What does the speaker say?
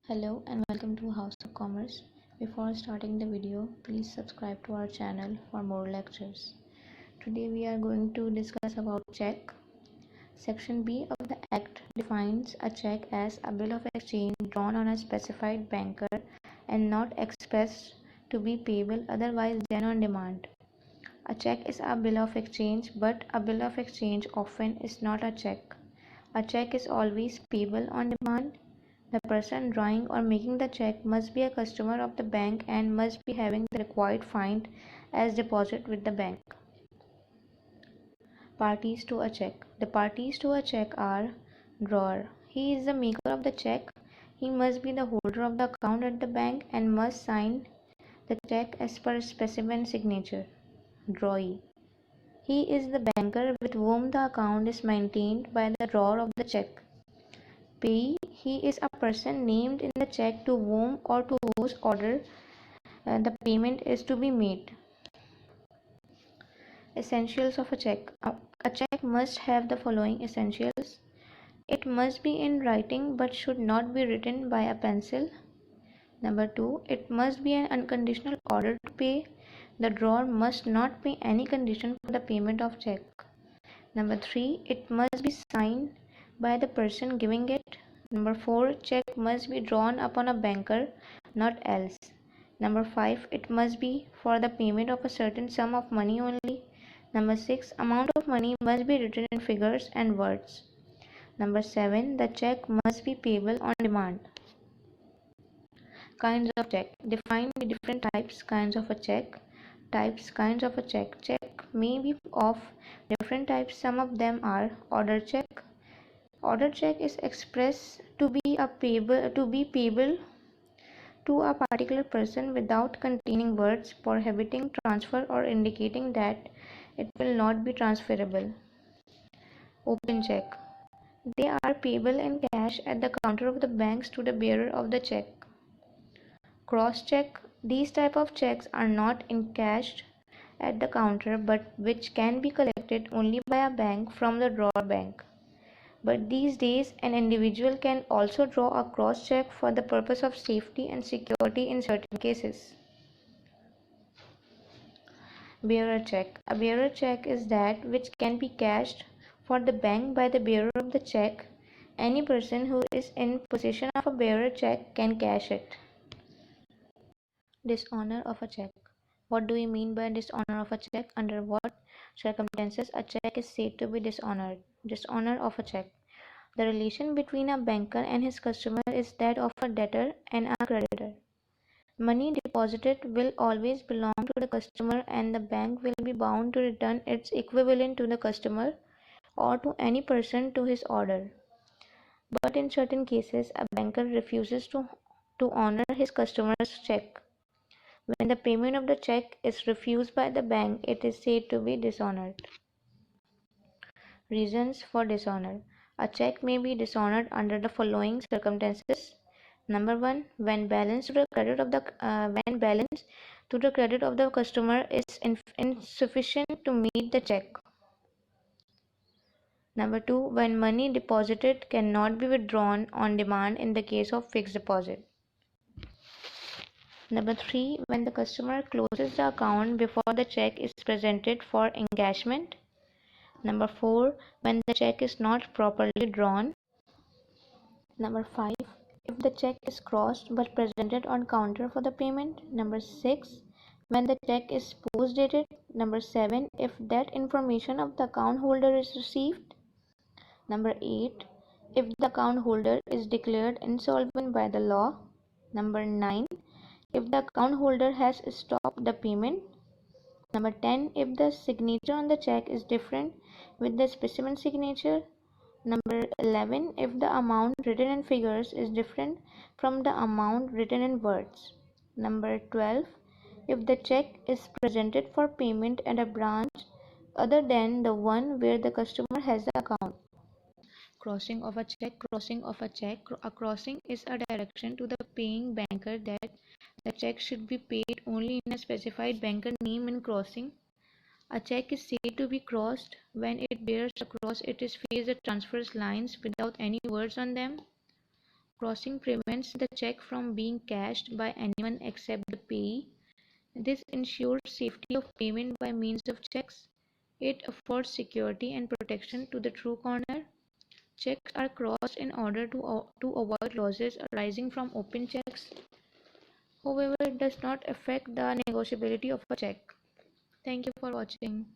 Hello and welcome to House of Commerce. Before starting the video, please subscribe to our channel for more lectures. Today we are going to discuss about check. Section B of the Act defines a check as a bill of exchange drawn on a specified banker and not expressed to be payable otherwise than on demand. A check is a bill of exchange, but a bill of exchange often is not a check. A check is always payable on demand. The person drawing or making the check must be a customer of the bank and must be having the required fund as deposit with the bank. Parties to a check. The parties to a check are drawer. He is the maker of the check. He must be the holder of the account at the bank and must sign the check as per specimen signature. Drawee. He is the banker with whom the account is maintained by the drawer of the check. Payee. He is a person named in the check to whom or to whose order the payment is to be made. Essentials of a check. A check must have the following essentials. It must be in writing but should not be written by a pencil. Number 2. It must be an unconditional order to pay. The drawer must not pay any condition for the payment of check. Number 3. It must be signed by the person giving it. Number 4. Check must be drawn upon a banker, not else. Number 5. It must be for the payment of a certain sum of money only. Number 6. Amount of money must be written in figures and words. Number 7. The check must be payable on demand. Kinds of check. Define the different types, kinds of a check. Types, kinds of a check. Check may be of different types. Some of them are order check. Order check is expressed to be payable to a particular person without containing words prohibiting transfer or indicating that it will not be transferable. Open check. They are payable in cash at the counter of the banks to the bearer of the check. Cross check. These type of checks are not encashed at the counter but which can be collected only by a bank from the drawer bank. But these days an individual can also draw a cross check for the purpose of safety and security in certain cases. Bearer check. A bearer check is that which can be cashed for the bank by the bearer of the check. Any person who is in possession of a bearer check can cash it. Dishonour of a check. What do we mean by dishonour of a check? Under what circumstances a check is said to be dishonored? Dishonour of a check. The relation between a banker and his customer is that of a debtor and a creditor. Money deposited will always belong to the customer and the bank will be bound to return its equivalent to the customer or to any person to his order. But in certain cases, a banker refuses to honor his customer's check. When the payment of the check is refused by the bank, it is said to be dishonored. Reasons for dishonour. A check may be dishonored under the following circumstances. Number 1, when balance to the credit of the customer is insufficient to meet the check. Number 2, when money deposited cannot be withdrawn on demand in the case of fixed deposit. Number 3, when the customer closes the account before the check is presented for encashment. Number 4, when the check is not properly drawn. Number 5, if the check is crossed but presented on counter for the payment. Number 6, when the check is post dated. Number 7, if that information of the account holder is received. Number 8, if the account holder is declared insolvent by the law. Number 9, if the account holder has stopped the payment. Number 10, if the signature on the check is different with the specimen signature. Number 11, if the amount written in figures is different from the amount written in words. Number 12, if the check is presented for payment at a branch other than the one where the customer has the account. Crossing of a check. Crossing of a check. A crossing is a direction to the paying banker that the check should be paid only in a specified banker name in crossing. A check is said to be crossed when it bears across its face the transfer lines without any words on them. Crossing prevents the check from being cashed by anyone except the payee. This ensures safety of payment by means of checks. It affords security and protection to the true corner. Checks are crossed in order to avoid losses arising from open checks. However, it does not affect the negotiability of a check. Thank you for watching.